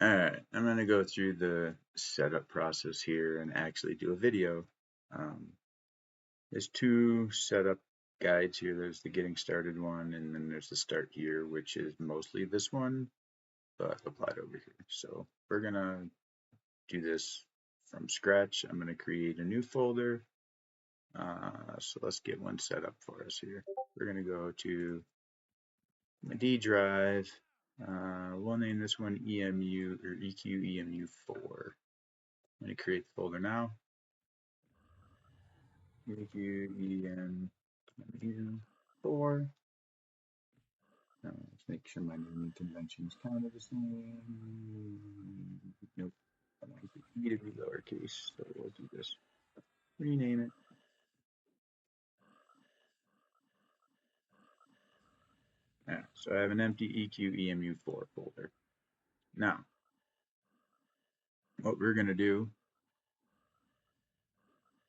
Alright, I'm going to go through the setup process here and actually do a video. There's two setup guides here. There's the getting started one, and then there's the start here, which is mostly this one, but applied over here. So we're going to do this from scratch. I'm going to create a new folder. So let's get one set up for us here. We're going to go to my D drive. We'll name this one EMU or EQEMU4. I'm going to create the folder now. EQEMU4. Let's make sure my naming convention is kind of the same. Nope. I want it to be lowercase, so we'll do this. Rename it. So I have an empty EQEMU4 folder. Now, what we're going to do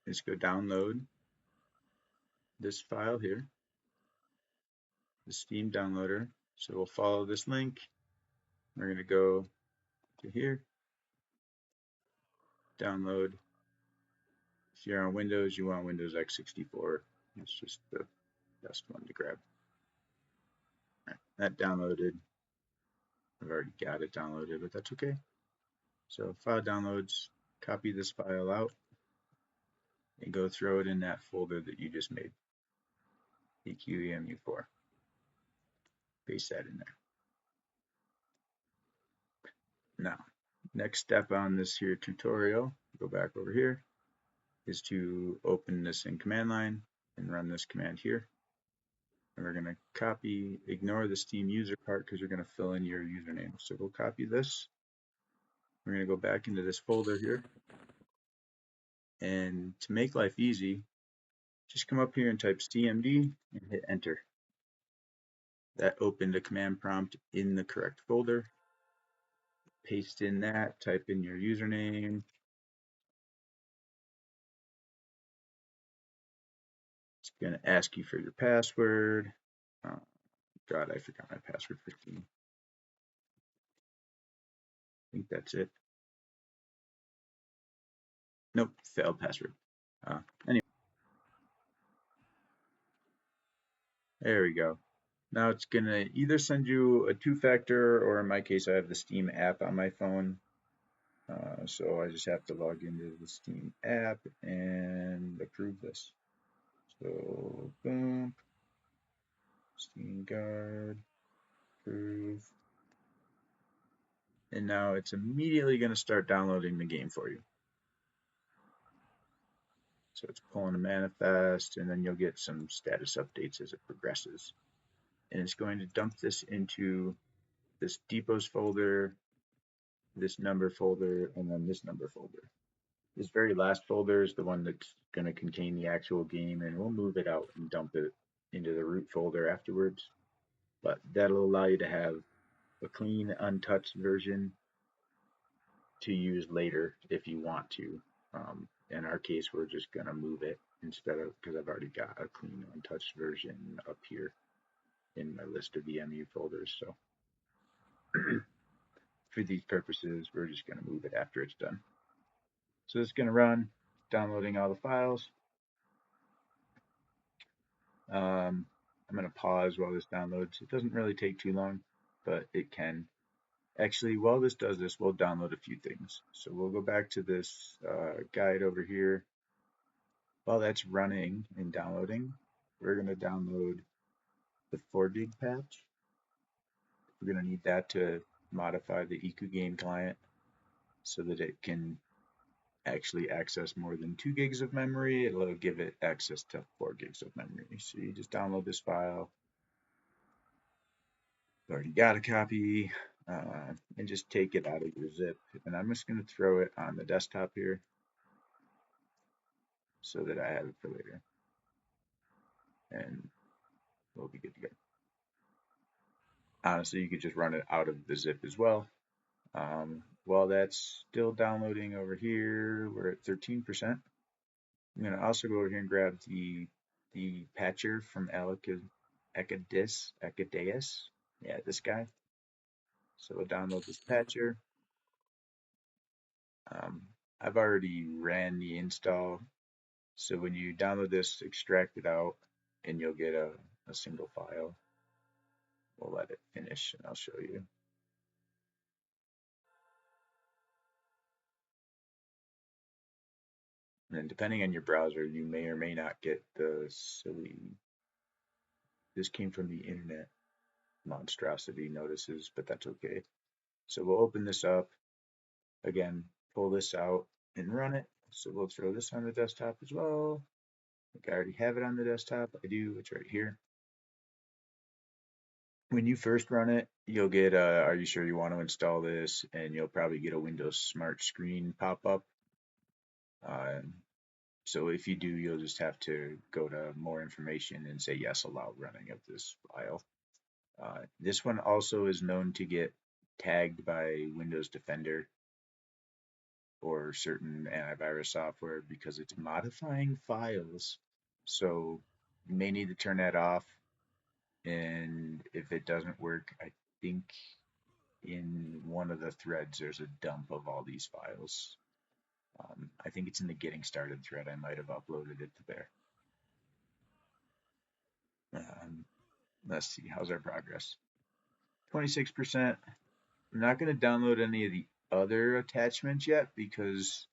is go download this file here, the Steam downloader. So we'll follow this link. We're going to go to here, download. If you're on Windows, you want Windows x64. It's just the best one to grab. Right, that downloaded. I've already got it downloaded, but that's okay. So file downloads, copy this file out, and go throw it in that folder that you just made, EQEMU4. Paste that in there. Now, next step on this here tutorial, go back over here, is to open this in command line and run this command here. And we're going to copy, ignore the Steam user part because we're going to fill in your username. So we'll copy this. We're going to go back into this folder here. And to make life easy, just come up here and type CMD and hit enter. That opened a command prompt in the correct folder. Paste in that, type in your username. It's going to ask you for your password. God, I forgot my password for Steam. I think that's it. Nope, failed password. Anyway, there we go. Now it's going to either send you a two-factor, or in my case, I have the Steam app on my phone. So I just have to log into the Steam app and approve this. So boom, Steam guard, approve. And now it's immediately going to start downloading the game for you. So it's pulling a manifest, and then you'll get some status updates as it progresses. And it's going to dump this into this depots folder, this number folder, and then this number folder. This very last folder is the one that's going to contain the actual game, and we'll move it out and dump it into the root folder afterwards. But that'll allow you to have a clean, untouched version to use later if you want to. In our case, we're just going to move it instead of, because I've already got a clean, untouched version up here in my list of EMU folders. So for these purposes, we're just going to move it after it's done. So it's going to run, downloading all the files. I'm going to pause while this downloads. It doesn't really take too long, but it can. Actually, while this does this, we'll download a few things. So we'll go back to this guide over here. While that's running and downloading, we're going to download the 4 gig patch. We're going to need that to modify the EQemu Client so that it can actually access more than 2 gigs of memory. It'll give it access to 4 gigs of memory. So you just download this file. You've already got a copy, and just take it out of your zip. And I'm just going to throw it on the desktop here so that I have it for later. And we'll be good to go. Honestly, you could just run it out of the zip as well. While that's still downloading over here, we're at 13%. I'm going to also go over here and grab the patcher from Ekadeus. Yeah, this guy. So we'll download this patcher. I've already ran the install, so when you download this, extract it out, and you'll get a single file. We'll let it finish, and I'll show you. And then depending on your browser, you may or may not get the silly, this came from the internet monstrosity notices, but that's okay. So we'll open this up, again, pull this out and run it. So we'll throw this on the desktop as well. I already have it on the desktop. I do, it's right here. When you first run it, you'll get are you sure you want to install this? And you'll probably get a Windows Smart Screen pop up. So if you do, you'll just have to go to more information and say yes, allow running of this file. This one also is known to get tagged by Windows Defender or certain antivirus software because it's modifying files. So you may need to turn that off. And if it doesn't work, I think in one of the threads there's a dump of all these files. I think it's in the getting started thread. I might have uploaded it to there. Let's see, how's our progress? 26%. I'm not going to download any of the other attachments yet because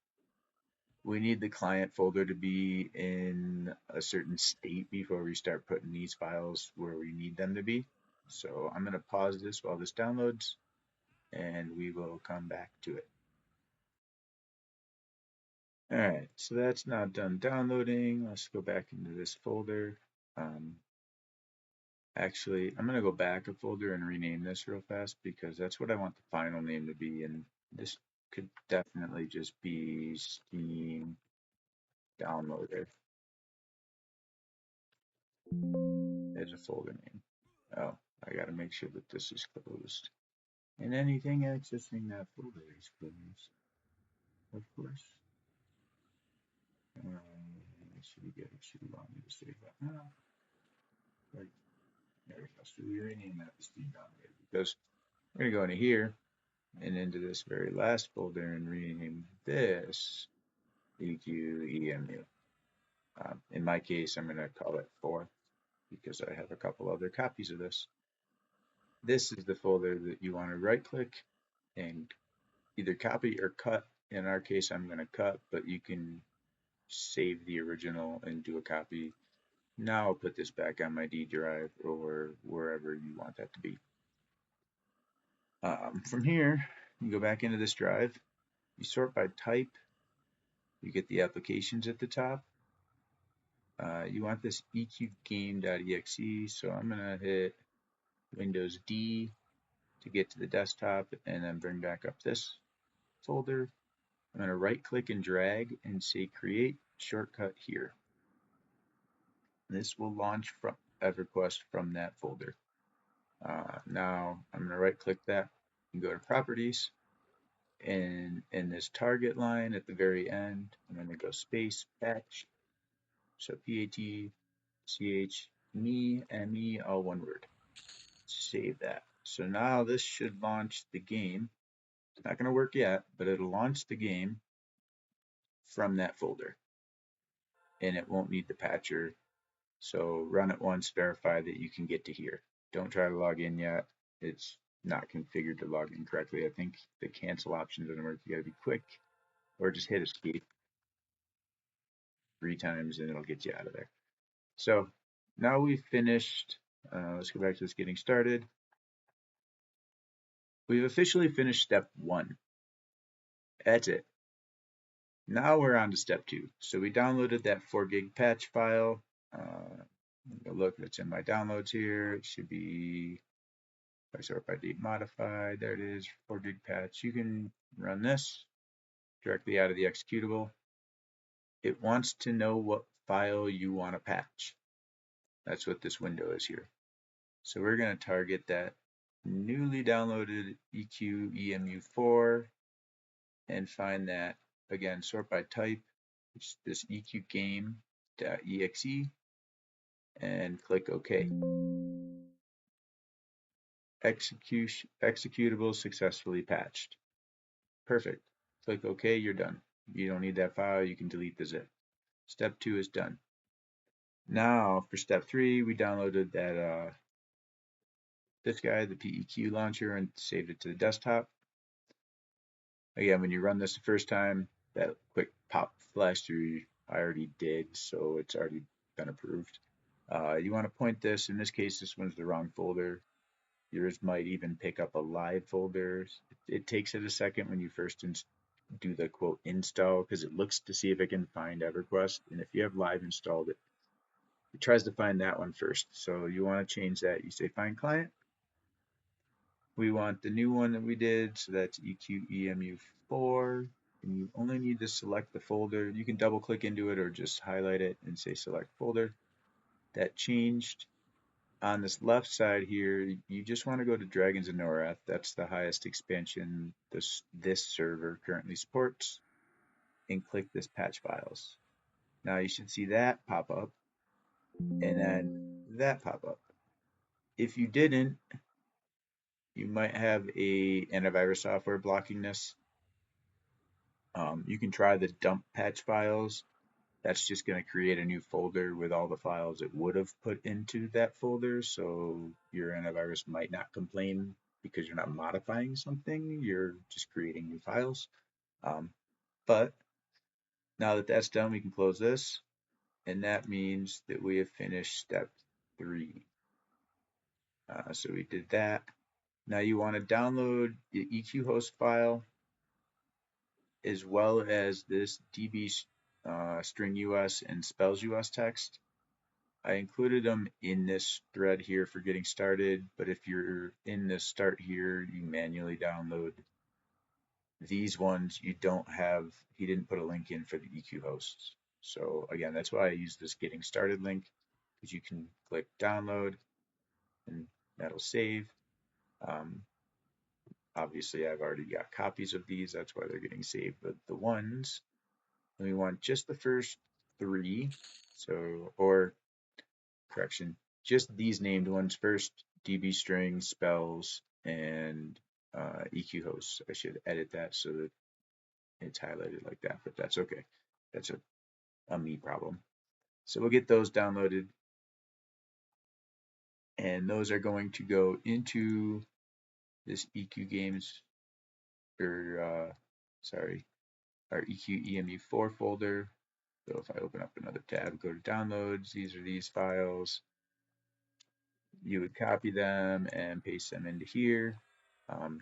we need the client folder to be in a certain state before we start putting these files where we need them to be. So I'm going to pause this while this downloads and we will come back to it. Alright, so that's now done downloading. Let's go back into this folder. Actually, I'm going to go back a folder and rename this real fast because that's what I want the final name to be. And this could definitely just be Steam Downloader as a folder name. Oh, I got to make sure that this is closed. And anything accessing that folder is closed, of course. Should allow me to save that now. Right, there we go. So we rename that to Steam Downloader because we're going to go into here and into this very last folder and rename this EQEMU. In my case, I'm going to call it 4 because I have a couple other copies of this. This is the folder that you want to right click and either copy or cut. In our case, I'm going to cut, but you can save the original and do a copy. Now I'll put this back on my D drive or wherever you want that to be. From here, you go back into this drive, you sort by type, you get the applications at the top. You want this EQgame.exe, so I'm going to hit Windows D to get to the desktop and then bring back up this folder. I'm going to right click and drag and say create shortcut here. This will launch from EverQuest from that folder. Now I'm going to right click that and go to properties, and in this target line at the very end I'm going to go space patch, so PATCH all one word. Save that. So now this should launch the game. It's not going to work yet, but it'll launch the game from that folder and it won't need the patcher. So run it once, verify that you can get to here. Don't try to log in yet. It's not configured to log in correctly. I think the cancel option doesn't work. You gotta be quick or just hit escape 3 times and it'll get you out of there. So now we've finished. Let's go back to this getting started. We've officially finished step 1. That's it. Now we're on to step 2. So we downloaded that 4 gig patch file. Look, it's in my downloads here. It should be, if I sort by date modified, there it is, 4 gig patch. You can run this directly out of the executable. It wants to know what file you want to patch. That's what this window is here. So we're going to target that newly downloaded EQEMU4 and find that, again, sort by type, which is this EQgame.exe, and click OK. Executable successfully patched. Perfect. Click OK, you're done. You don't need that file, you can delete the zip. Step 2 is done. Now for step 3, we downloaded that this guy, the PEQ launcher, and saved it to the desktop. Again, when you run this the first time, that quick pop flash through I already did, so it's already been approved. You want to point this, in this case, this one's the wrong folder. Yours might even pick up a live folder. It takes it a second when you first do the quote install, because it looks to see if it can find EverQuest, and if you have live installed, it tries to find that one first. So you want to change that. You say find client. We want the new one that we did, so that's EQEMU 4, and you only need to select the folder. You can double click into it or just highlight it and say select folder. That changed. On this left side here, you just want to go to Dragons and Norath. That's the highest expansion this server currently supports, and click this patch files. Now you should see that pop up, and then that pop up. If you didn't, you might have a antivirus software blocking this. You can try the dump patch files. That's just going to create a new folder with all the files it would have put into that folder. So your antivirus might not complain because you're not modifying something. You're just creating new files. But now that that's done, we can close this. And that means that we have finished step 3. So we did that. Now you want to download the EQ host file as well as this DB string US and spells US text. I included them in this thread here for getting started, but if you're in the start here, you manually download these ones. You don't have, he didn't put a link in for the EQ hosts. So again, that's why I use this getting started link, because you can click download and that'll save. Obviously I've already got copies of these, that's why they're getting saved, but the ones, we want just the first 3, so, or correction, just these named ones first, DB string, spells, and EQ hosts. I should edit that so that it's highlighted like that, but that's okay. That's a me problem. So we'll get those downloaded, and those are going to go into this EQ games, or sorry, our EQEMU4 folder. So if I open up another tab, go to downloads, these are these files. You would copy them and paste them into here.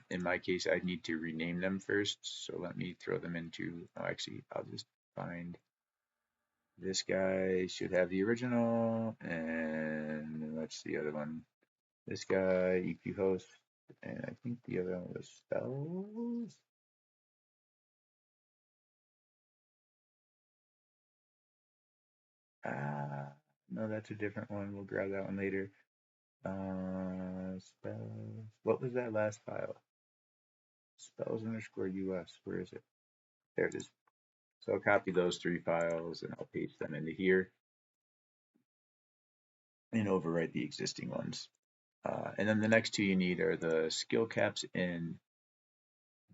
In my case, I'd need to rename them first. So let me throw them into, oh, actually, I'll just find this guy should have the original, and what's the other one? This guy, EQ host, and I think the other one was spells. No, that's a different one. We'll grab that one later. Spells. What was that last file? Spells underscore US. Where is it? There it is. So I'll copy those 3 files and I'll paste them into here and overwrite the existing ones. And then the next 2 you need are the skill caps and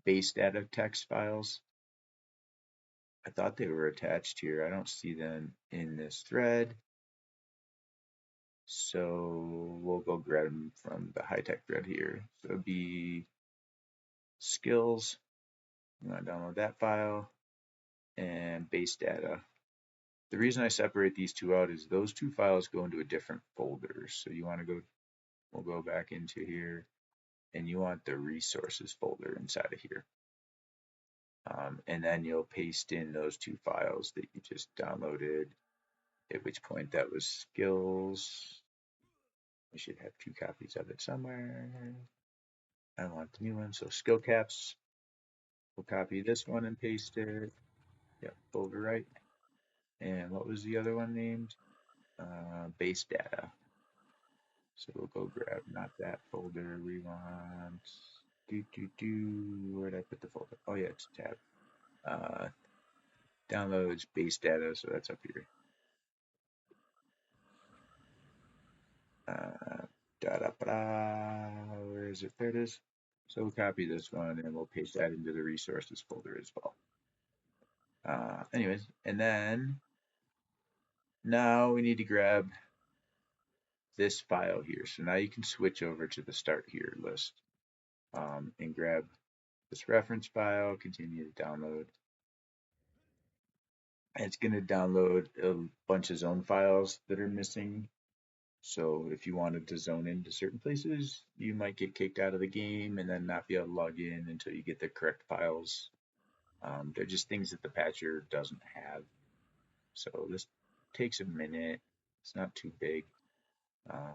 base data text files. I thought they were attached here. I don't see them in this thread. So we'll go grab them from the high-tech thread here. So it'll be skills. I'm going to download that file and base data. The reason I separate these 2 out is those 2 files go into a different folder. So you want to go, we'll go back into here, and you want the resources folder inside of here. And then you'll paste in those 2 files that you just downloaded, at which point that was skills. We should have 2 copies of it somewhere. I want the new one, so skill caps. We'll copy this one and paste it. Yep, folder right. And what was the other one named? Base data. So we'll go grab not that folder. We want where'd I put the folder? Oh yeah, it's a tab. Downloads base data, so that's up here. Where is it? There it is. So we'll copy this one and we'll paste that into the resources folder as well. Anyways, and then now we need to grab this file here. So now you can switch over to the start here list and grab this reference file, continue to download. And it's going to download a bunch of zone files that are missing. So if you wanted to zone into certain places, you might get kicked out of the game and then not be able to log in until you get the correct files. They're just things that the patcher doesn't have. So this takes a minute. It's not too big. I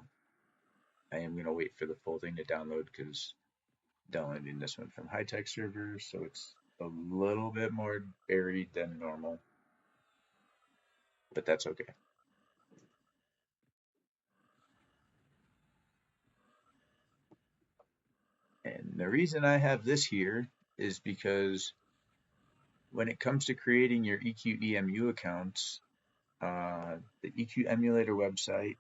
am going to wait for the full thing to download because downloading this one from high-tech servers, so it's a little bit more buried than normal, but that's okay. And the reason I have this here is because when it comes to creating your EQEMU accounts, the EQ emulator website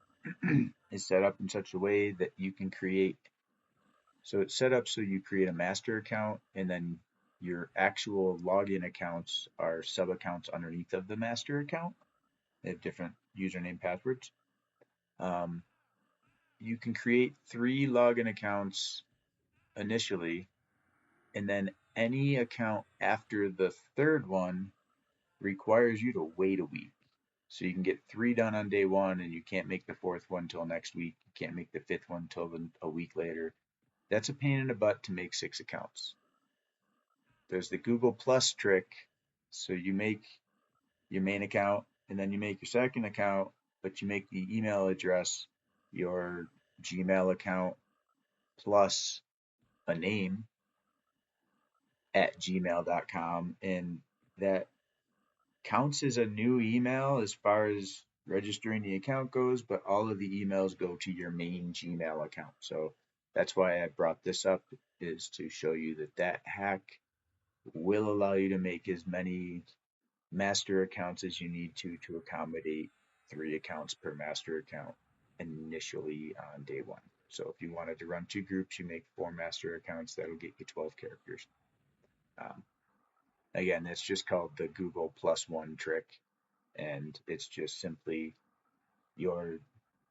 is set up in such a way that you can create. So it's set up so you create a master account and then your actual login accounts are sub accounts underneath of the master account. They have different username passwords. You can create 3 login accounts initially, and then any account after the third one requires you to wait a week. So you can get 3 done on day 1, and you can't make the 4th one till next week. You can't make the 5th one till a week later. That's a pain in the butt to make 6 accounts. There's the Google Plus trick. So you make your main account, and then you make your second account, but you make the email address your Gmail account plus a name at gmail.com, and that counts as a new email as far as registering the account goes, but all of the emails go to your main Gmail account. So that's why I brought this up, is to show you that that hack will allow you to make as many master accounts as you need to accommodate 3 accounts per master account initially on day 1. So if you wanted to run 2 groups, you make 4 master accounts. That'll get you 12 characters. Again, it's just called the Google +1 trick, and it's just simply your,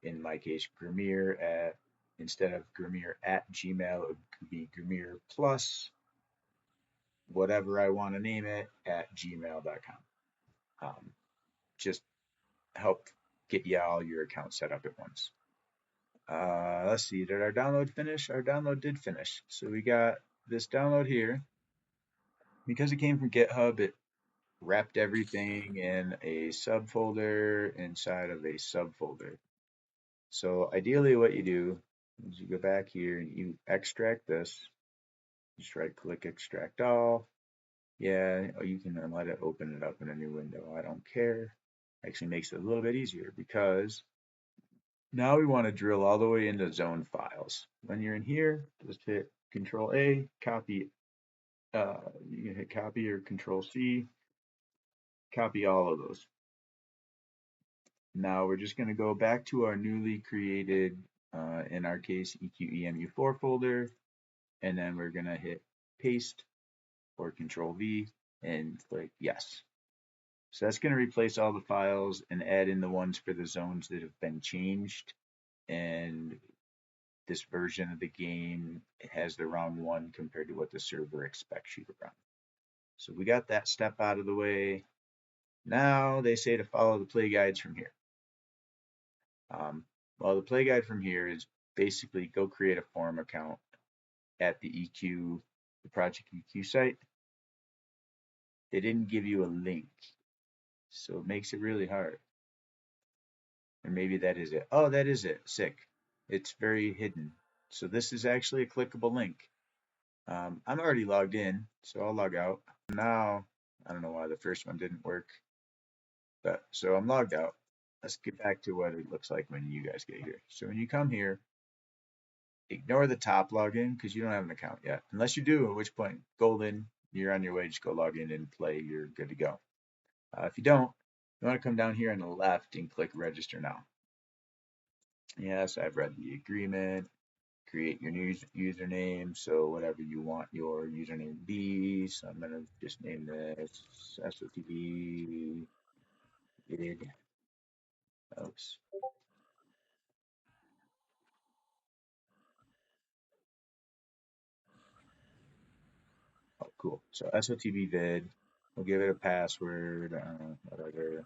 in my case, Grimir at, instead of Grimir at Gmail, it could be Grimir plus whatever I want to name it at gmail.com. Just help get you all your accounts set up at once. Let's see, did our download finish? Our download did finish. So we got this download here. Because it came from GitHub, it wrapped everything in a subfolder inside of a subfolder. So ideally what you do is you go back here and you extract this. Just right click extract all. Yeah, you can let it open it up in a new window. I don't care. Actually makes it a little bit easier because now we want to drill all the way into zone files. When you're in here, just hit Control A, copy. You can hit copy or Control C, copy all of those. Now we're just going to go back to our newly created, in our case, EQEMU4 folder, and then we're going to hit paste or Control V and click yes. So that's going to replace all the files and add in the ones for the zones that have been changed. And this version of the game has the wrong one compared to what the server expects you to run. So we got that step out of the way. Now they say to follow the play guides from here. Well, the play guide from here is basically go create a forum account at the Project EQ site. They didn't give you a link, so it makes it really hard. Or maybe that is it. Oh, that is it. Sick. It's very hidden. So this is actually a clickable link. I'm already logged in, so I'll log out. Now, I don't know why the first one didn't work, but so I'm logged out. Let's get back to what it looks like when you guys get here. So when you come here, ignore the top login because you don't have an account yet. Unless you do, at which point, golden, you're on your way. Just go log in and play. You're good to go. If you don't, you want to come down here on the left and click register now. Yes, I've read the agreement. create your new username. So whatever you want your username to be. So I'm gonna just name this SOTB vid. Oops. Oh, cool. So SOTB vid. We'll give it a password. Whatever.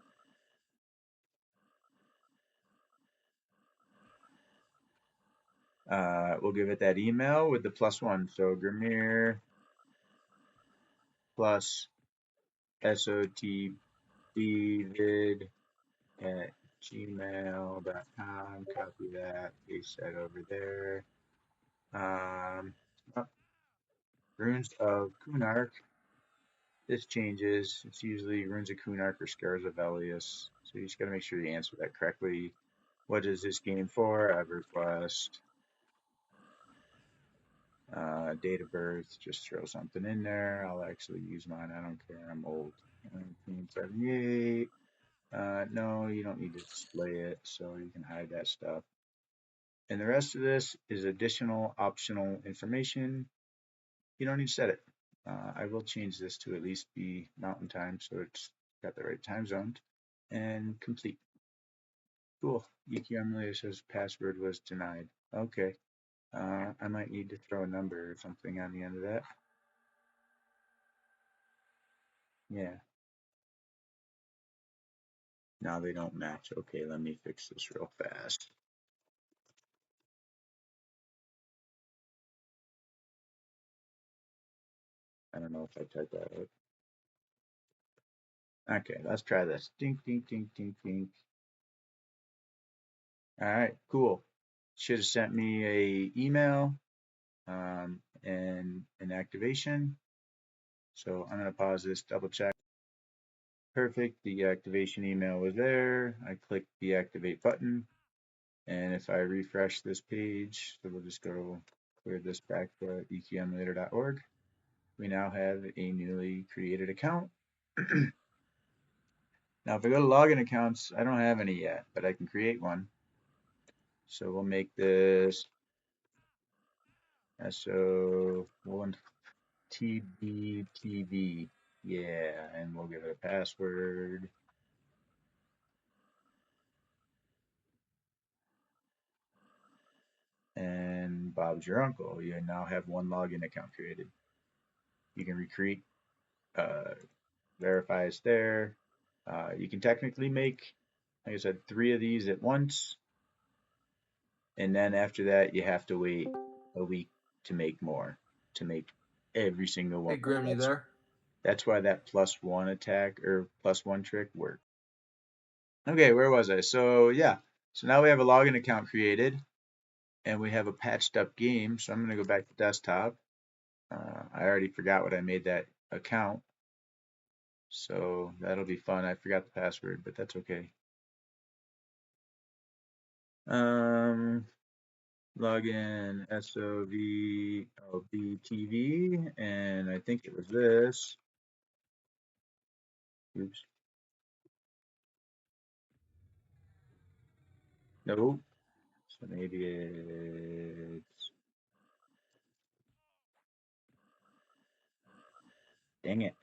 We'll give it that email with the +1. So Gramir plus SOTB vid at gmail.com. Copy that, paste that over there. Oh, Runes of Kunark. This changes. It's usually Runes of Kunark or Scars of Elias. So you just got to make sure you answer that correctly. What is this game for? EverQuest. Date of birth. Just throw something in there. I'll actually use mine. I don't care. I'm old. 1978. No, you don't need to display it, so you can hide that stuff. And the rest of this is additional optional information. You don't need to set it. I will change this to at least be mountain time so it's got the right time zone. And complete. Cool. EQMU says password was denied. Okay. I might need to throw a number or something on the end of that. Yeah. Now they don't match. Okay, let me fix this real fast. I don't know if I typed that out. Okay, let's try this. Dink, dink, dink, dink, dink. All right, cool. Should have sent me a email and an activation. So I'm going to pause this, double check. Perfect. The activation email was there. I click the activate button. And if I refresh this page, so we'll just go clear this back to eqemulator.org. We now have a newly created account. Now, if I go to login accounts, I don't have any yet, but I can create one. So we'll make this SOTBTV. Yeah, and we'll give it a password. And Bob's your uncle. You now have one login account created. You can recreate, verify it's there. You can technically make, like I said, 3 of these at once. And then after that, you have to wait a week to make more, to make every single one. Hey, Grim, you there? That's why that +1 attack or +1 trick worked. Okay, where was I? So yeah, so now we have a login account created and we have a patched up game. So I'm going to go back to desktop. I already forgot what I made that account. So that'll be fun. I forgot the password, but that's okay. Login SOVLBTV, and I think it was this. Oops. Nope. So maybe it's, dang it.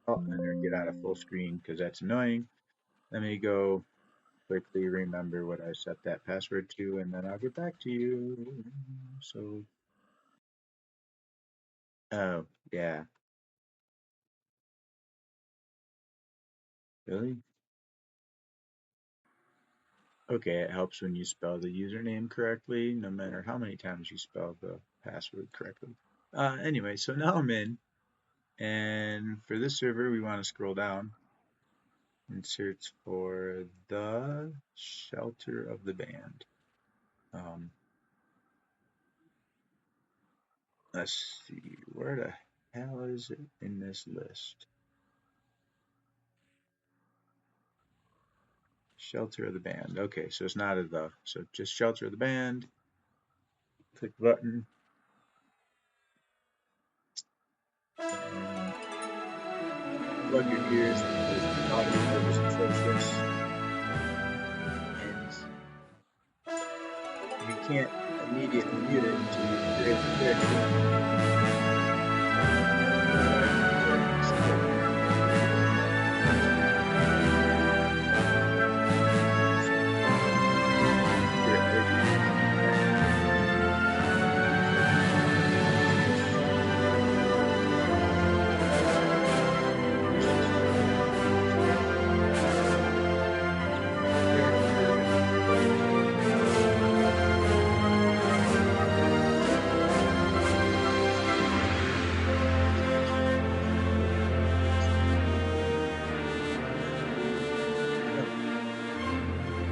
Oh, I'm gonna get out of full screen because that's annoying. Let me go quickly remember what I set that password to, and then I'll get back to you. So, oh, yeah. Really? Okay, it helps when you spell the username correctly, no matter how many times you spell the password correctly. Anyway, so now I'm in, and for this server, we want to scroll down and search for the shelter of the band. Let's see, where the hell is it in this list? Shelter of the band. Okay, so it's not a the, so just shelter of the band. Click the button. And plug your ears because the audio is atrocious. And we can't immediately mute it until you create the character.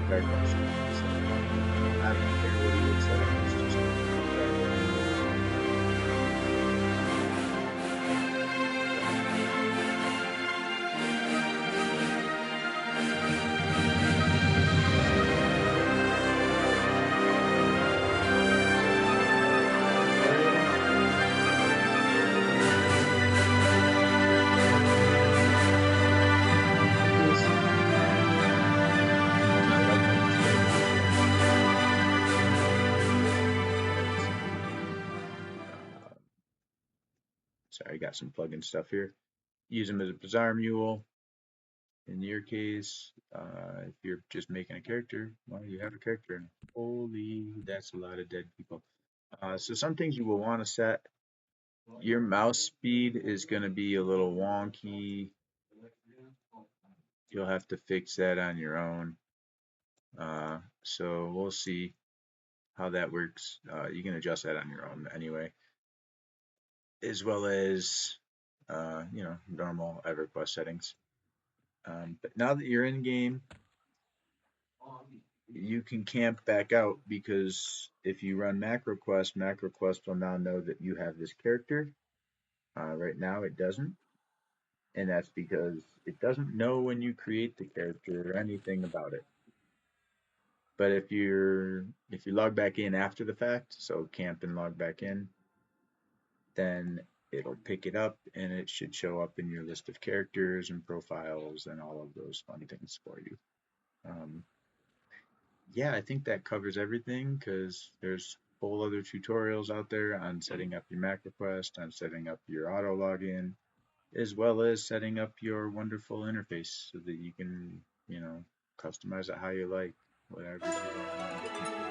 Darkness. I don't care what he looks like. It's just dark. Sorry, I got some plugin stuff here. Use them as a bizarre mule. In your case, if you're just making a character, well, you have a character. Holy, that's a lot of dead people. So some things you will want to set. Your mouse speed is going to be a little wonky. You'll have to fix that on your own. So we'll see how that works. You can adjust that on your own anyway, as well as normal EverQuest settings. But now that you're in game, you can camp back out, because if you run MacroQuest will now know that you have this character. Right now it doesn't, and that's because it doesn't know when you create the character or anything about it. But if you log back in after the fact, so camp and log back in, then it'll pick it up and it should show up in your list of characters and profiles and all of those fun things for you. Yeah, I think that covers everything, because there's whole other tutorials out there on setting up your Mac request, on setting up your auto login, as well as setting up your wonderful interface so that you can, customize it how you like, whatever you want.